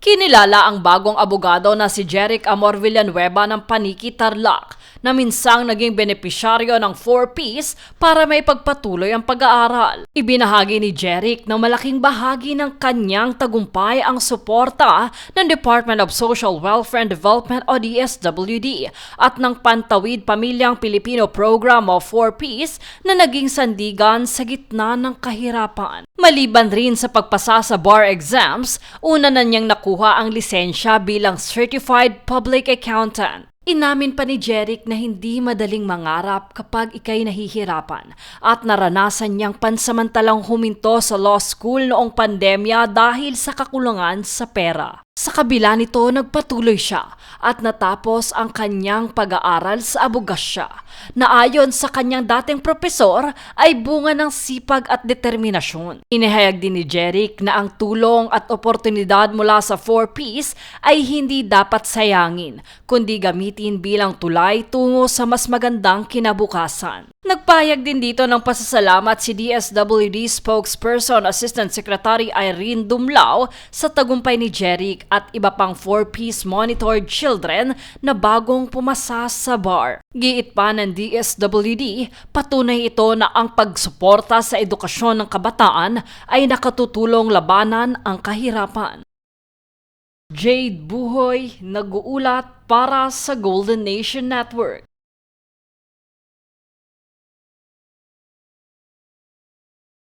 Kinilala ang bagong abogado na si Jeric Amor Villanueva ng Paniki, Tarlac na minsang naging benepisyaryo ng 4Ps para may pagpatuloy ang pag-aaral. Ibinahagi ni Jeric na malaking bahagi ng kanyang tagumpay ang suporta ng Department of Social Welfare and Development o DSWD at ng Pantawid Pamilyang Pilipino Program o 4Ps na naging sandigan sa gitna ng kahirapan. Maliban rin sa pagpasa sa bar exams, una na niyang nakuha ang lisensya bilang Certified Public Accountant. Inamin pa ni Jeric na hindi madaling mangarap kapag ikay nahihirapan at naranasan niyang pansamantalang huminto sa law school noong pandemya dahil sa kakulangan sa pera. Sa kabila nito, nagpatuloy siya at natapos ang kanyang pag-aaral sa abogasya na ayon sa kanyang dating propesor ay bunga ng sipag at determinasyon. Inihayag din ni Jeric na ang tulong at oportunidad mula sa 4Ps ay hindi dapat sayangin, kundi gamitin bilang tulay tungo sa mas magandang kinabukasan. Nagpahayag din dito ng pasasalamat si DSWD spokesperson Assistant Secretary Irene Dumlao sa tagumpay ni Jeric at iba pang 4Ps monitored children na bagong pumasa sa bar. Giit pa ng DSWD, patunay ito na ang pagsuporta sa edukasyon ng kabataan ay nakatutulong labanan ang kahirapan. Jade Buhoy, nag-uulat para sa Golden Nation Network.